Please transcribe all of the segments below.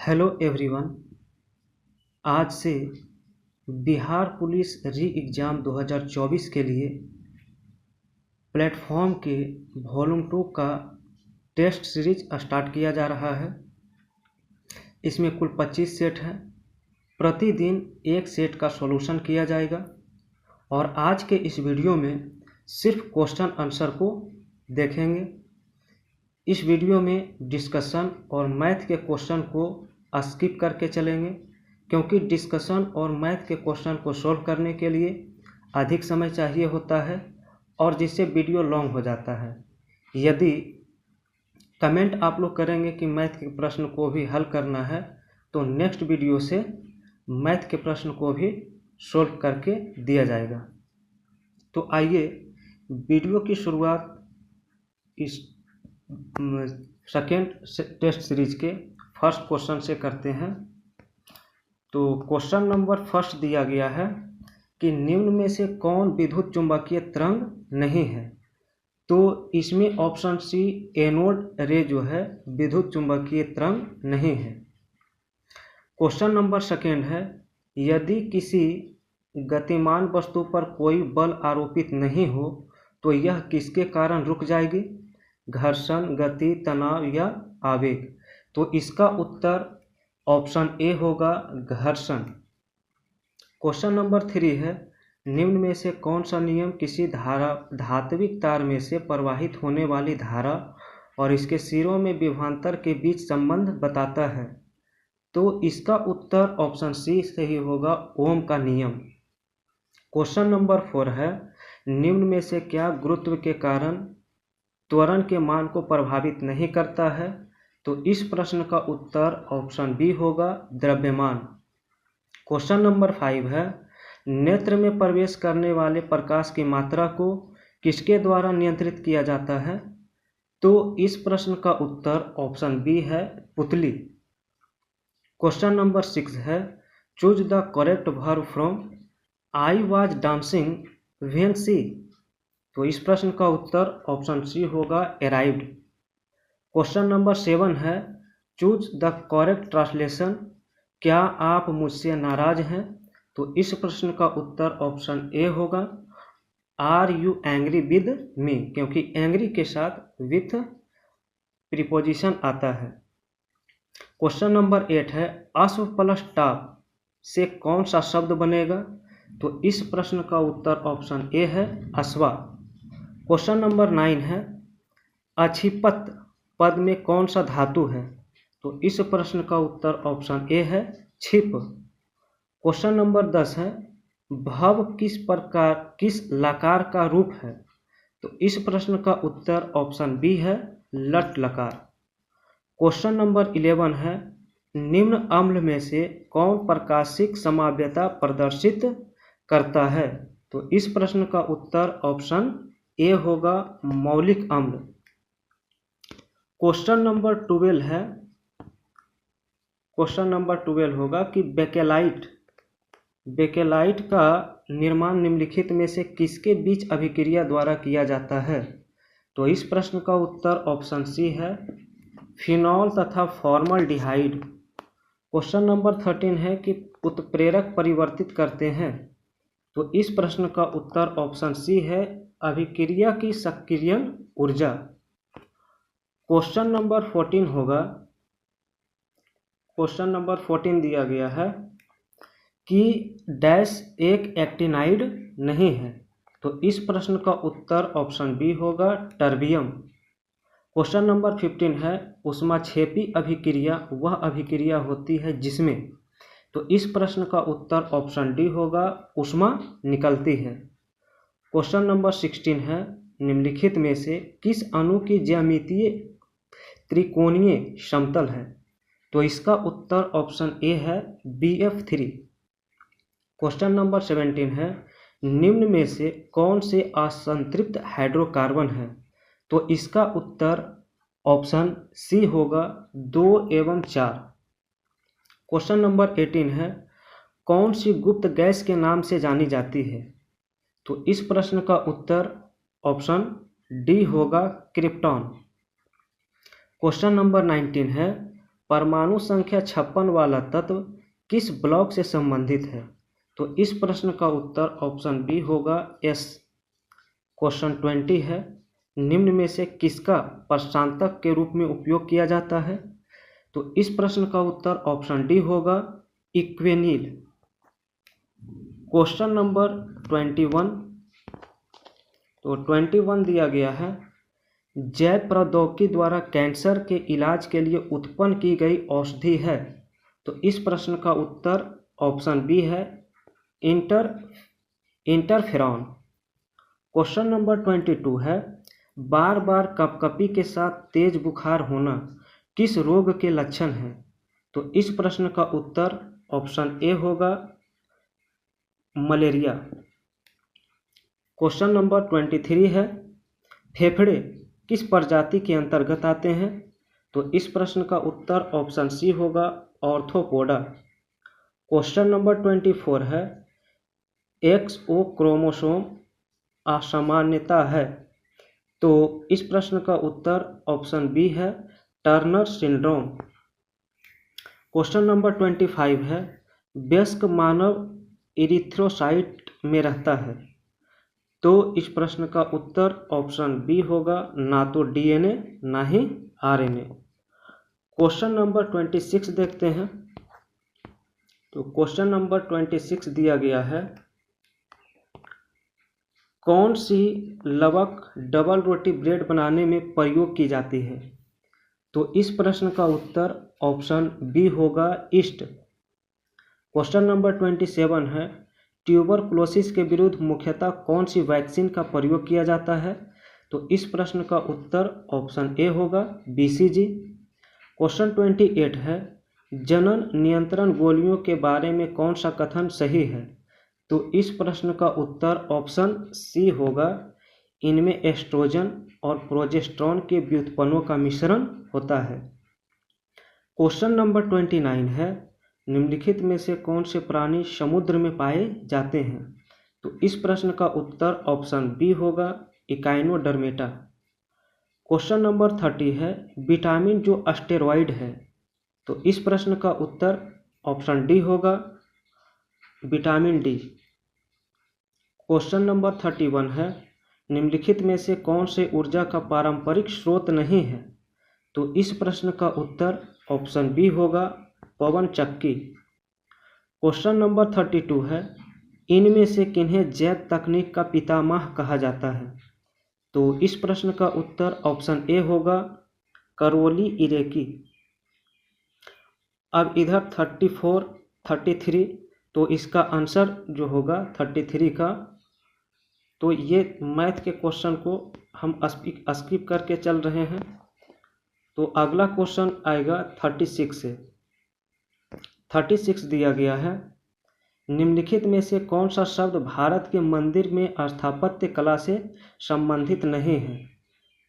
Hello everyone. आज से Bihar police री एग्ज़ाम 2024 के लिए प्लेटफॉर्म के वॉल्यूम 2 का टेस्ट सीरीज स्टार्ट किया जा रहा है। इसमें कुल 25 सेट हैं। प्रतिदिन एक सेट का सॉल्यूशन किया जाएगा और आज के इस वीडियो में सिर्फ क्वेश्चन आंसर को देखेंगे। इस वीडियो में डिस्कशन और मैथ के क्वेश्चन को स्किप करके चलेंगे, क्योंकि डिस्कशन और मैथ के क्वेश्चन को सॉल्व करने के लिए अधिक समय चाहिए होता है और जिससे वीडियो लॉन्ग हो जाता है। यदि कमेंट आप लोग करेंगे कि मैथ के प्रश्न को भी हल करना है, तो नेक्स्ट वीडियो से मैथ के प्रश्न को भी सॉल्व करके दिया जाएगा। तो आइए वीडियो की शुरुआत इस सेकेंड टेस्ट सीरीज के फर्स्ट क्वेश्चन से करते हैं। तो क्वेश्चन नंबर फर्स्ट दिया गया है कि निम्न में से कौन विद्युत चुंबकीय तरंग नहीं है। तो इसमें ऑप्शन सी एनोड रे जो है विद्युत चुंबकीय तरंग नहीं है। क्वेश्चन नंबर सेकेंड है, यदि किसी गतिमान वस्तु पर कोई बल आरोपित नहीं हो तो यह किसके कारण रुक जाएगी? घर्षण, गति, तनाव या आवेग। तो इसका उत्तर ऑप्शन ए होगा घर्षण। क्वेश्चन नंबर 3 है, निम्न में से कौन सा नियम किसी धात्विक तार में से प्रवाहित होने वाली धारा और इसके सिरों में विभवांतर के बीच संबंध बताता है? तो इसका उत्तर ऑप्शन सी सही होगा, ओम का नियम। क्वेश्चन नंबर 4 है, निम्न में से क्या गुरुत्व के कारण त्वरण के मान को प्रभावित नहीं करता है? तो इस प्रश्न का उत्तर ऑप्शन बी होगा, द्रव्यमान। क्वेश्चन नंबर 5 है, नेत्र में प्रवेश करने वाले प्रकाश की मात्रा को किसके द्वारा नियंत्रित किया जाता है? तो इस प्रश्न का उत्तर ऑप्शन बी है, पुतली। क्वेश्चन नंबर 6 है, choose the correct verb from I was dancing when C. तो इस प्रश्न का उत्तर ऑप्शन सी होगा, अराइव्ड। क्वेश्चन नंबर 7 है, चूज द करेक्ट ट्रांसलेशन, क्या आप मुझसे नाराज हैं? तो इस प्रश्न का उत्तर ऑप्शन ए होगा, are you angry with me, क्योंकि एंग्री के साथ विथ प्रीपोजिशन आता है। क्वेश्चन नंबर 8 है, अश्व प्लस टॉप से कौन सा शब्द बनेगा? तो इस प्रश्न का उत्तर ऑप्शन ए है, अश्वा। क्वेश्चन नंबर 9 है, अक्षिपत पद में कौन सा धातु है? तो इस प्रश्न का उत्तर ऑप्शन ए है, छिप। क्वेश्चन नंबर 10 है, भव किस लकार का रूप है? तो इस प्रश्न का उत्तर ऑप्शन बी है, लट लकार। क्वेश्चन नंबर 11 है, निम्न अम्ल में से कौन प्रकाशिक संभाव्यता प्रदर्शित करता है? तो इस प्रश्न का उत्तर ऑप्शन ए होगा, मौलिक अम्ल। क्वेश्चन नंबर 12 है, क्वेश्चन नंबर 12 होगा कि बेकेलाइट का निर्माण निम्नलिखित में से किसके बीच अभिक्रिया द्वारा किया जाता है? तो इस प्रश्न का उत्तर ऑप्शन सी है, फिनॉल तथा फॉर्मल्डिहाइड। क्वेश्चन नंबर 13 है कि उत्प्रेरक परिवर्तित करते हैं। तो इस प्रश्न का उत्तर ऑप्शन सी है, अभिक्रिया की सक्रियण ऊर्जा। क्वेश्चन नंबर 14 होगा, क्वेश्चन नंबर 14 दिया गया है कि डैश एक एक्टिनाइड नहीं है। तो इस प्रश्न का उत्तर ऑप्शन बी होगा, टर्बियम। क्वेश्चन नंबर 15 है, ऊष्माक्षेपी अभिक्रिया वह अभिक्रिया होती है जिसमें। तो इस प्रश्न का उत्तर ऑप्शन डी होगा, ऊष्मा निकलती है। क्वेश्चन नंबर 16 है, निम्नलिखित में से किस अणु की ज्यामितीय त्रिकोणीय समतल है? तो इसका उत्तर ऑप्शन ए है, BF3। क्वेश्चन नंबर 17 है, निम्न में से कौन से असंतृप्त हाइड्रोकार्बन है? तो इसका उत्तर ऑप्शन सी होगा, 2 एवं 4। क्वेश्चन नंबर 18 है, कौन सी गुप्त गैस के नाम से जानी जाती है? तो इस प्रश्न का उत्तर ऑप्शन डी होगा, क्रिप्टॉन। क्वेश्चन नंबर 19 है, परमाणु संख्या 56 वाला तत्व किस ब्लॉक से संबंधित है? तो इस प्रश्न का उत्तर ऑप्शन बी होगा एस। क्वेश्चन 20 है, निम्न में से किसका प्रशांतक के रूप में उपयोग किया जाता है? तो इस प्रश्न का उत्तर ऑप्शन डी होगा इक्वेनिल। क्वेश्चन नंबर 21, तो 21 दिया गया है, जैव प्रौद्योगिकी द्वारा कैंसर के इलाज के लिए उत्पन्न की गई औषधि है। तो इस प्रश्न का उत्तर ऑप्शन बी है इंटरफेरॉन। क्वेश्चन नंबर 22 है, बार बार कपकपी के साथ तेज बुखार होना किस रोग के लक्षण है? तो इस प्रश्न का उत्तर ऑप्शन ए होगा मलेरिया। क्वेश्चन नंबर 23 है, फेफड़े किस प्रजाति के अंतर्गत आते हैं? तो इस प्रश्न का उत्तर ऑप्शन सी होगा ऑर्थोपोडा। क्वेश्चन नंबर 24 है, XO क्रोमोसोम असामान्यता है। तो इस प्रश्न का उत्तर ऑप्शन बी है टर्नर सिंड्रोम। क्वेश्चन नंबर 25 है, वयस्क मानव इरिथ्रोसाइट में रहता है। तो इस प्रश्न का उत्तर ऑप्शन बी होगा ना तो DNA ना ही RNA। क्वेश्चन नंबर 26 देखते हैं। तो क्वेश्चन नंबर 26 दिया गया है, कौन सी लवक डबल रोटी ब्रेड बनाने में प्रयोग की जाती है? तो इस प्रश्न का उत्तर ऑप्शन बी होगा ईस्ट। क्वेश्चन नंबर 27 है, ट्यूबरकुलोसिस के विरुद्ध मुख्यतः कौन सी वैक्सीन का प्रयोग किया जाता है? तो इस प्रश्न का उत्तर ऑप्शन ए होगा BCG। क्वेश्चन 28 है, जनन नियंत्रण गोलियों के बारे में कौन सा कथन सही है? तो इस प्रश्न का उत्तर ऑप्शन सी होगा, इनमें एस्ट्रोजन और प्रोजेस्टेरॉन के व्युत्पन्नों का मिश्रण होता है। क्वेश्चन नंबर 29 है, निम्नलिखित में से कौन से प्राणी समुद्र में पाए जाते हैं? तो इस प्रश्न का उत्तर ऑप्शन बी होगा इकाइनोडर्मेटा। क्वेश्चन नंबर 30 है, विटामिन जो स्टेरॉइड है। तो इस प्रश्न का उत्तर ऑप्शन डी होगा विटामिन डी। क्वेश्चन नंबर 31 है, निम्नलिखित में से कौन से ऊर्जा का पारंपरिक स्रोत नहीं है? तो इस प्रश्न का उत्तर ऑप्शन बी होगा पवन चक्की। क्वेश्चन नंबर 32 है, इनमें से किन्हें जैव तकनीक का पितामह कहा जाता है? तो इस प्रश्न का उत्तर ऑप्शन ए होगा करोली इरेकी। अब इधर 34, 33, तो इसका आंसर जो होगा 33 का, तो ये मैथ के क्वेश्चन को हम स्किप करके चल रहे हैं। तो अगला क्वेश्चन आएगा 36 से। 36 दिया गया है, निम्नलिखित में से कौन सा शब्द भारत के मंदिर में स्थापत्य कला से संबंधित नहीं है?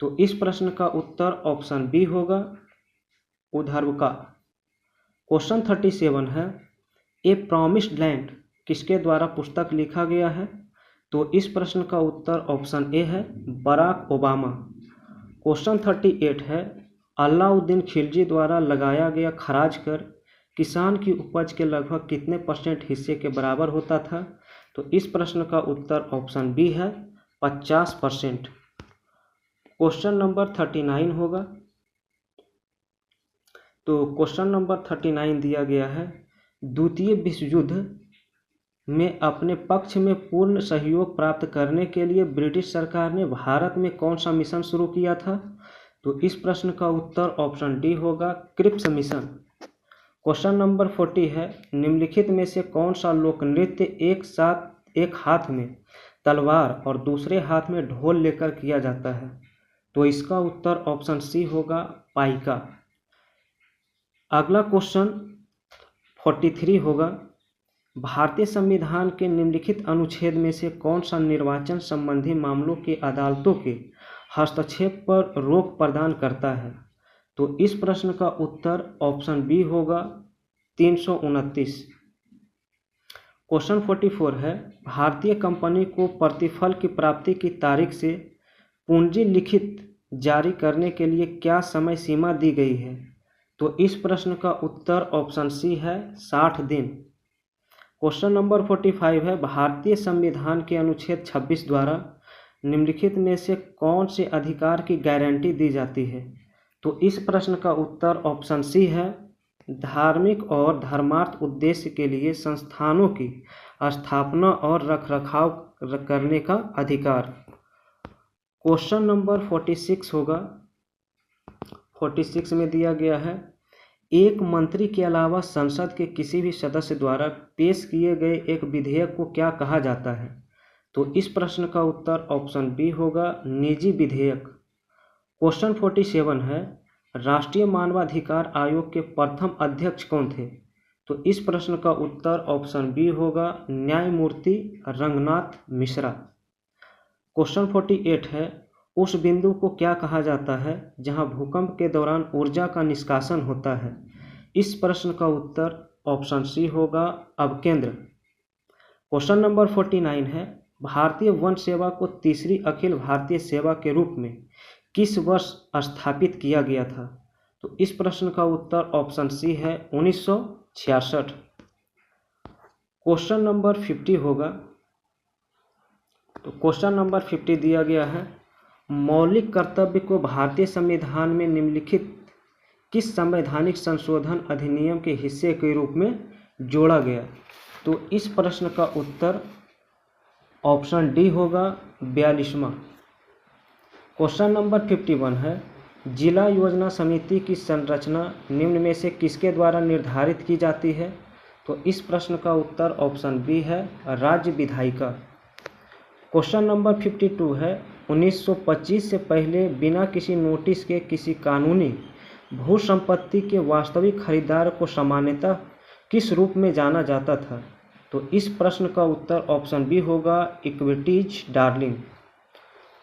तो इस प्रश्न का उत्तर ऑप्शन बी होगा उधर्वका। क्वेश्चन 37 है, ए प्रॉमिस्ड लैंड किसके द्वारा पुस्तक लिखा गया है? तो इस प्रश्न का उत्तर ऑप्शन ए है बराक ओबामा। क्वेश्चन 38 है, अलाउद्दीन खिलजी द्वारा लगाया गया खराज कर किसान की उपज के लगभग कितने % हिस्से के बराबर होता था? तो इस प्रश्न का उत्तर ऑप्शन बी है 50%। क्वेश्चन नंबर 39 होगा। तो क्वेश्चन नंबर 39 दिया गया है, द्वितीय विश्व युद्ध में अपने पक्ष में पूर्ण सहयोग प्राप्त करने के लिए ब्रिटिश सरकार ने भारत में कौन सा मिशन शुरू किया था? तो इस प्रश्न का उत्तर ऑप्शन डी होगा क्रिप्स मिशन। क्वेश्चन नंबर 40 है, निम्नलिखित में से कौन सा लोक नृत्य एक हाथ में तलवार और दूसरे हाथ में ढोल लेकर किया जाता है? तो इसका उत्तर ऑप्शन सी होगा पाइका। अगला क्वेश्चन 43 होगा, भारतीय संविधान के निम्नलिखित अनुच्छेद में से कौन सा निर्वाचन संबंधी मामलों के अदालतों के हस्तक्षेप पर रोक प्रदान करता है? तो इस प्रश्न का उत्तर ऑप्शन बी होगा 329। क्वेश्चन 44 है, भारतीय कंपनी को प्रतिफल की प्राप्ति की तारीख से पूंजी लिखित जारी करने के लिए क्या समय सीमा दी गई है? तो इस प्रश्न का उत्तर ऑप्शन सी है 60 दिन। क्वेश्चन नंबर 45 है, भारतीय संविधान के अनुच्छेद 26 द्वारा निम्नलिखित में से कौन से अधिकार की गारंटी दी जाती है? तो इस प्रश्न का उत्तर ऑप्शन सी है, धार्मिक और धर्मार्थ उद्देश्य के लिए संस्थानों की स्थापना और रखरखाव करने का अधिकार। क्वेश्चन नंबर 46 होगा, 46 में दिया गया है, एक मंत्री के अलावा संसद के किसी भी सदस्य द्वारा पेश किए गए एक विधेयक को क्या कहा जाता है? तो इस प्रश्न का उत्तर ऑप्शन बी होगा, निजी विधेयक। क्वेश्चन 47 है, राष्ट्रीय मानवाधिकार आयोग के प्रथम अध्यक्ष कौन थे? तो इस प्रश्न का उत्तर ऑप्शन बी होगा, न्यायमूर्ति रंगनाथ मिश्रा। क्वेश्चन 48 है, उस बिंदु को क्या कहा जाता है जहां भूकंप के दौरान ऊर्जा का निष्कासन होता है? इस प्रश्न का उत्तर ऑप्शन सी होगा, अपकेंद्र। क्वेश्चन नंबर 49 है, भारतीय वन सेवा को तीसरी अखिल भारतीय सेवा के रूप में किस वर्ष स्थापित किया गया था? तो इस प्रश्न का उत्तर ऑप्शन सी है, 1966। क्वेश्चन नंबर 50 होगा, तो क्वेश्चन नंबर 50 दिया गया है, मौलिक कर्तव्य को भारतीय संविधान में निम्नलिखित किस संवैधानिक संशोधन अधिनियम के हिस्से के रूप में जोड़ा गया? तो इस प्रश्न का उत्तर ऑप्शन डी होगा, 42वां। क्वेश्चन नंबर 51 है, जिला योजना समिति की संरचना निम्न में से किसके द्वारा निर्धारित की जाती है? तो इस प्रश्न का उत्तर ऑप्शन बी है, राज्य विधायिका। क्वेश्चन नंबर 52 है, 1925 से पहले बिना किसी नोटिस के किसी कानूनी भू संपत्ति के वास्तविक खरीदार को सामान्यतः किस रूप में जाना जाता था? तो इस प्रश्न का उत्तर ऑप्शन बी होगा, इक्विटीज डार्लिंग।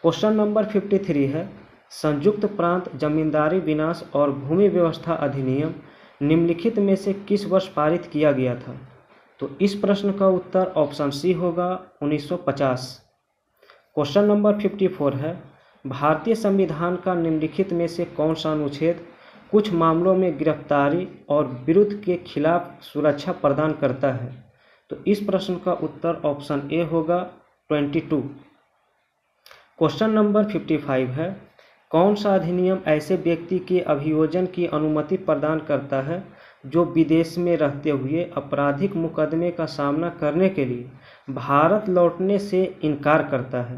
क्वेश्चन नंबर 53 है, संयुक्त प्रांत जमींदारी विनाश और भूमि व्यवस्था अधिनियम निम्नलिखित में से किस वर्ष पारित किया गया था? तो इस प्रश्न का उत्तर ऑप्शन सी होगा, 1950। क्वेश्चन नंबर 54 है, भारतीय संविधान का निम्नलिखित में से कौन सा अनुच्छेद कुछ मामलों में गिरफ्तारी और विरोध के खिलाफ सुरक्षा प्रदान करता है? तो इस प्रश्न का उत्तर ऑप्शन ए होगा, 22। क्वेश्चन नंबर 55 है, कौन सा अधिनियम ऐसे व्यक्ति के अभियोजन की अनुमति प्रदान करता है जो विदेश में रहते हुए आपराधिक मुकदमे का सामना करने के लिए भारत लौटने से इनकार करता है?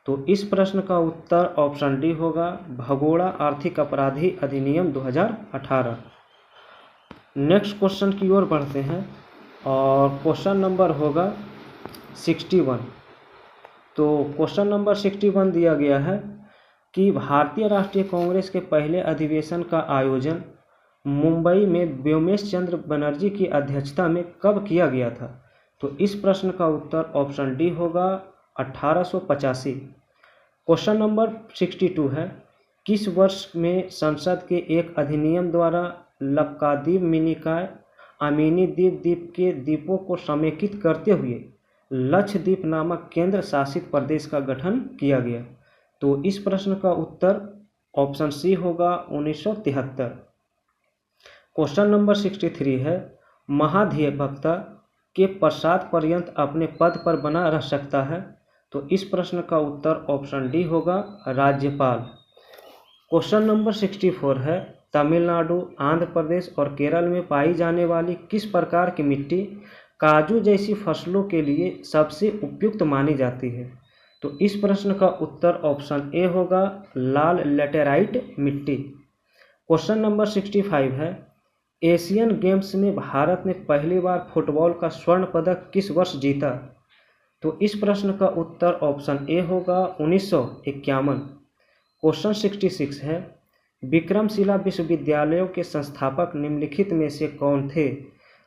तो इस प्रश्न का उत्तर ऑप्शन डी होगा, भगोड़ा आर्थिक अपराधी अधिनियम 2018। नेक्स्ट क्वेश्चन की ओर बढ़ते हैं और क्वेश्चन नंबर होगा 61। तो क्वेश्चन नंबर 61 दिया गया है कि भारतीय राष्ट्रीय कांग्रेस के पहले अधिवेशन का आयोजन मुंबई में व्योमेश चंद्र बनर्जी की अध्यक्षता में कब किया गया था? तो इस प्रश्न का उत्तर ऑप्शन डी होगा, 1885। क्वेश्चन नंबर 62 है, किस वर्ष में संसद के एक अधिनियम द्वारा लक्षद्वीप मिनिकॉय अमीनी द्वीप के द्वीपों को समेकित करते हुए लक्षद्वीप नामक केंद्र शासित प्रदेश का गठन किया गया? तो इस प्रश्न का उत्तर ऑप्शन सी होगा, 1973। क्वेश्चन नंबर 63 है, महाधिवक्ता के पश्चात पर्यंत अपने पद पर बना रह सकता है? तो इस प्रश्न का उत्तर ऑप्शन डी होगा, राज्यपाल। क्वेश्चन नंबर 64 है, तमिलनाडु, आंध्र प्रदेश और केरल में पाई जाने वाली किस प्रकार की मिट्टी काजू जैसी फसलों के लिए सबसे उपयुक्त मानी जाती है? तो इस प्रश्न का उत्तर ऑप्शन ए होगा, लाल लैटेराइट मिट्टी। क्वेश्चन नंबर 65 है, एशियन गेम्स में भारत ने पहली बार फुटबॉल का स्वर्ण पदक किस वर्ष जीता? तो इस प्रश्न का उत्तर ऑप्शन ए होगा, 1951। क्वेश्चन 66 है, विक्रमशिला विश्वविद्यालयों के संस्थापक निम्नलिखित में से कौन थे?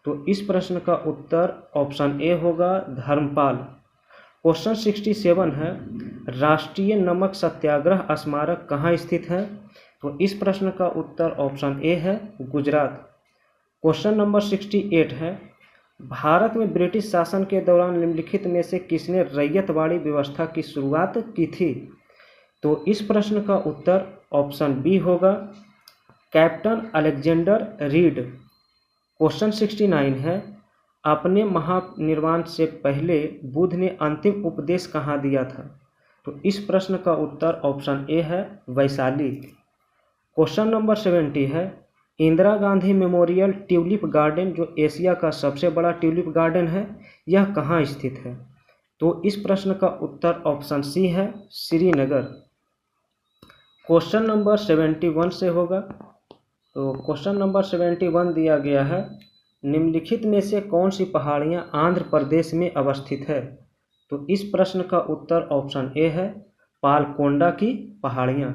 तो इस प्रश्न का उत्तर ऑप्शन ए होगा, धर्मपाल। क्वेश्चन 67 है, राष्ट्रीय नमक सत्याग्रह स्मारक कहाँ स्थित है? तो इस प्रश्न का उत्तर ऑप्शन ए है, गुजरात। क्वेश्चन नंबर 68 है, भारत में ब्रिटिश शासन के दौरान निम्नलिखित में से किसने रैयतवाड़ी व्यवस्था की शुरुआत की थी? तो इस प्रश्न का उत्तर ऑप्शन बी होगा, कैप्टन अलेक्जेंडर रीड। क्वेश्चन 69 है, अपने महानिर्वाण से पहले बुद्ध ने अंतिम उपदेश कहाँ दिया था? तो इस प्रश्न का उत्तर ऑप्शन ए है वैशाली। क्वेश्चन नंबर 70 है, Indira Gandhi memorial tulip garden जो एशिया का सबसे बड़ा ट्यूलिप गार्डन है, यह कहाँ स्थित है? तो इस प्रश्न का उत्तर ऑप्शन सी है श्रीनगर। क्वेश्चन नंबर 71 से होगा। तो क्वेश्चन नंबर 71 दिया गया है, निम्नलिखित में से कौन सी पहाड़ियाँ आंध्र प्रदेश में अवस्थित है? तो इस प्रश्न का उत्तर ऑप्शन ए है पालकोंडा की पहाड़ियाँ।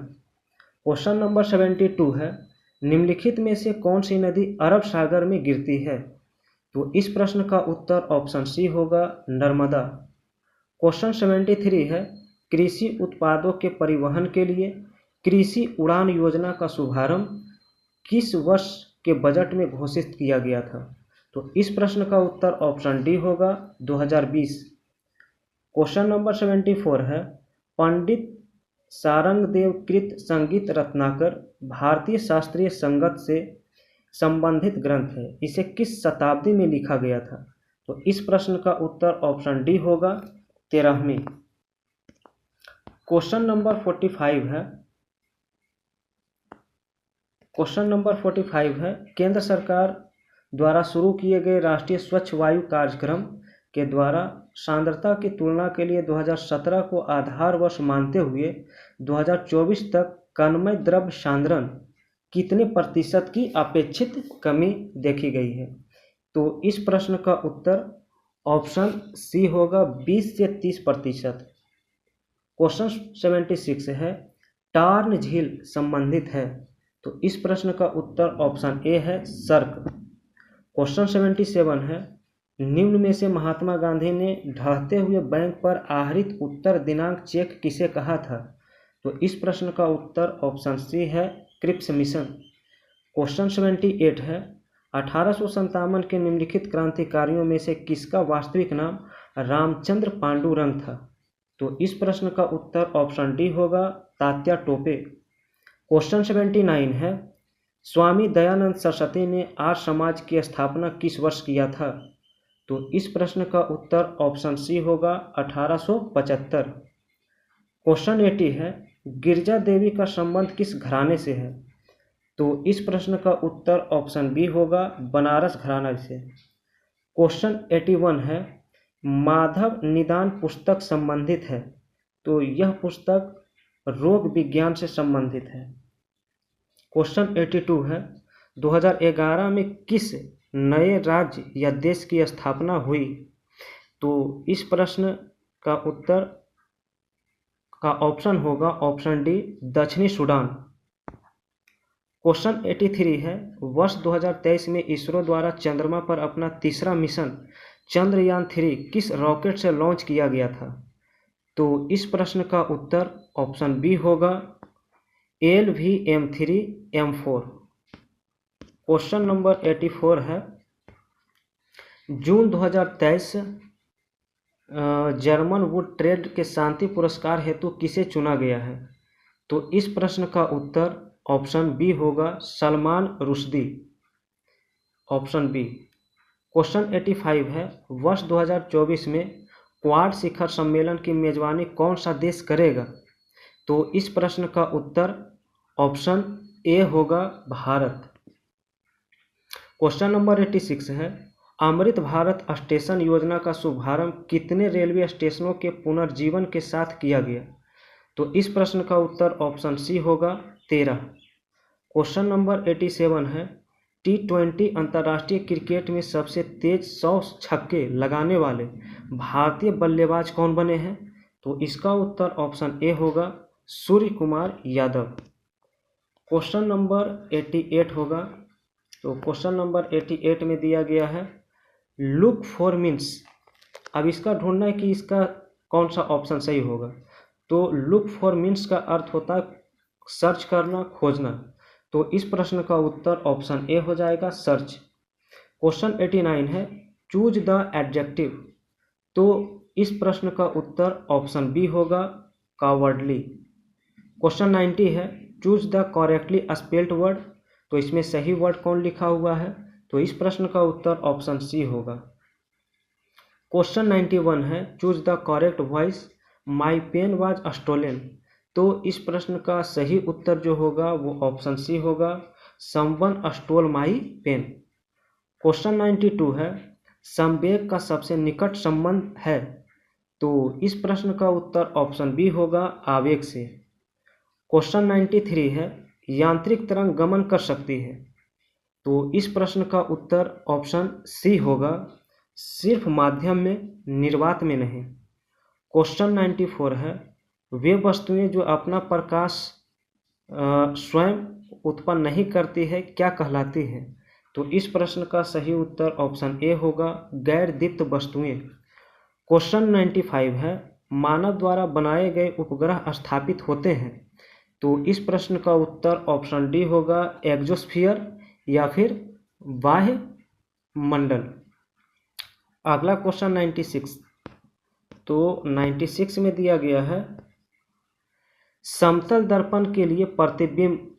क्वेश्चन नंबर 72 है, निम्नलिखित में से कौन सी नदी अरब सागर में गिरती है? तो इस प्रश्न का उत्तर ऑप्शन सी होगा नर्मदा। क्वेश्चन 73 है, कृषि उत्पादों के परिवहन के लिए कृषि उड़ान योजना का शुभारंभ किस वर्ष के बजट में घोषित किया गया था? तो इस प्रश्न का उत्तर ऑप्शन डी होगा 2020। क्वेश्चन नंबर 74 है, पंडित सारंगदेव कृत संगीत रत्नाकर भारतीय शास्त्रीय संगीत से संबंधित ग्रंथ है, इसे किस शताब्दी में लिखा गया था? तो इस प्रश्न का उत्तर ऑप्शन डी होगा 13वीं। क्वेश्चन नंबर 45 है, क्वेश्चन नंबर 45 है, केंद्र सरकार द्वारा शुरू किए गए राष्ट्रीय स्वच्छ वायु कार्यक्रम के द्वारा सांद्रता की तुलना के लिए 2017 को आधार वर्ष मानते हुए 2024 तक कणमय द्रव्य सांद्रण कितने प्रतिशत की अपेक्षित कमी देखी गई है? तो इस प्रश्न का उत्तर ऑप्शन सी होगा 20 से 30%। क्वेश्चन 76 है, टार्न झील संबंधित है? तो इस प्रश्न का उत्तर ऑप्शन ए है सर्क। क्वेश्चन 77 है, निम्न में से महात्मा गांधी ने ढहते हुए बैंक पर आहरित उत्तर दिनांक चेक किसे कहा था? तो इस प्रश्न का उत्तर ऑप्शन सी है क्रिप्स मिशन। क्वेश्चन 78 है, 1857 के निम्नलिखित क्रांतिकारियों में से किसका वास्तविक नाम रामचंद्र पांडुरंग था? तो इस प्रश्न का उत्तर ऑप्शन डी होगा तात्या टोपे। क्वेश्चन 79 है, स्वामी दयानंद सरस्वती ने आर्य समाज की स्थापना किस वर्ष किया था? तो इस प्रश्न का उत्तर ऑप्शन सी होगा 1875। क्वेश्चन 80 है, गिरजा देवी का संबंध किस घराने से है? तो इस प्रश्न का उत्तर ऑप्शन बी होगा बनारस घराना से। क्वेश्चन 81 है, माधव निदान पुस्तक संबंधित है? तो यह पुस्तक रोग विज्ञान से संबंधित है। क्वेश्चन 82 है, 2011 में किस नए राज्य या देश की स्थापना हुई? तो इस प्रश्न का उत्तर का ऑप्शन होगा ऑप्शन डी दक्षिणी सूडान। क्वेश्चन 83 है, वर्ष 2023 में इसरो द्वारा चंद्रमा पर अपना तीसरा मिशन चंद्रयान 3 किस रॉकेट से लॉन्च किया गया था? तो इस प्रश्न का उत्तर ऑप्शन बी होगा LVM-3M4। क्वेश्चन नंबर 84 है, जून 2023 जर्मन वुड ट्रेड के शांति पुरस्कार हेतु किसे चुना गया है? तो इस प्रश्न का उत्तर ऑप्शन बी होगा Salman Rushdie. Option B. Question 85 है, वर्ष 2024 में क्वाड शिखर सम्मेलन की मेजबानी कौन सा देश करेगा? तो इस प्रश्न का उत्तर ऑप्शन ए होगा भारत। क्वेश्चन नंबर 86 है, अमृत भारत स्टेशन योजना का शुभारंभ कितने रेलवे स्टेशनों के पुनर्जीवन के साथ किया गया? तो इस प्रश्न का उत्तर ऑप्शन सी होगा 13। क्वेश्चन नंबर 87 है, T20 अंतर्राष्ट्रीय क्रिकेट में सबसे तेज 100 छक्के लगाने वाले भारतीय बल्लेबाज कौन बने हैं? तो इसका उत्तर ऑप्शन ए होगा सूर्य कुमार यादव। क्वेश्चन नंबर 88 होगा। तो क्वेश्चन नंबर 88 में दिया गया है, लुक फॉर मीन्स। अब इसका ढूंढना है कि इसका कौन सा ऑप्शन सही होगा। तो लुक फॉर मीन्स का अर्थ होता है सर्च करना, खोजना। तो इस प्रश्न का उत्तर ऑप्शन ए हो जाएगा सर्च। क्वेश्चन 89 है, चूज द एडजेक्टिव। तो इस प्रश्न का उत्तर ऑप्शन बी होगा कावर्डली। क्वेश्चन 90 है, choose the correctly spelled word. तो इसमें सही वर्ड कौन लिखा हुआ है? तो इस प्रश्न का उत्तर ऑप्शन सी होगा। क्वेश्चन 91 है, choose the correct voice, my pen was stolen. तो इस प्रश्न का सही उत्तर जो होगा वो ऑप्शन सी होगा, someone stole my pen. Question 92 है, संवेग का सबसे निकट संबंध है। तो इस प्रश्न का उत्तर ऑप्शन बी होगा, आवेग से। क्वेश्चन 93 है, यांत्रिक तरंग गमन कर सकती है। तो इस प्रश्न का उत्तर ऑप्शन सी होगा, सिर्फ माध्यम में, निर्वात में नहीं। क्वेश्चन 94 है, वे वस्तुएं जो अपना प्रकाश स्वयं उत्पन्न नहीं करती है क्या कहलाती है? तो इस प्रश्न का सही उत्तर ऑप्शन ए होगा, गैर दीप्त वस्तुएं। क्वेश्चन 95 है, मानव द्वारा बनाए गए उपग्रह स्थापित होते हैं। तो इस प्रश्न का उत्तर ऑप्शन डी होगा, एग्जोस्फीयर या फिर बाह्य मंडल। अगला क्वेश्चन 96, तो 96 में दिया गया है, समतल दर्पण के लिए प्रतिबिंब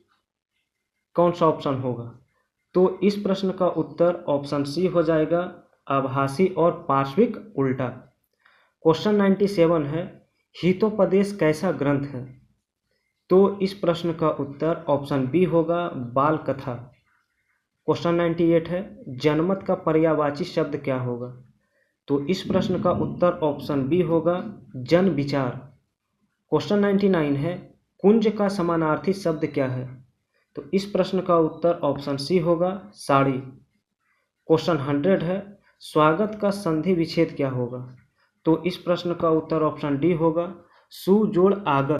कौन सा ऑप्शन होगा? तो इस प्रश्न का उत्तर ऑप्शन सी हो जाएगा, आभासी और पार्श्विक उल्टा। क्वेश्चन 97 है, हितोपदेश कैसा ग्रंथ है? तो इस प्रश्न का उत्तर ऑप्शन बी होगा, बाल कथा। क्वेश्चन 98 है, जनमत का पर्यायवाची शब्द क्या होगा? तो इस प्रश्न का उत्तर ऑप्शन बी होगा, जन विचार। क्वेश्चन 99 है, कुंज का समानार्थी शब्द क्या है? तो इस प्रश्न का उत्तर ऑप्शन सी होगा, साड़ी। क्वेश्चन 100 है, स्वागत का संधि विच्छेद क्या होगा? तो इस प्रश्न का उत्तर ऑप्शन डी होगा, सु जोड़ आगत।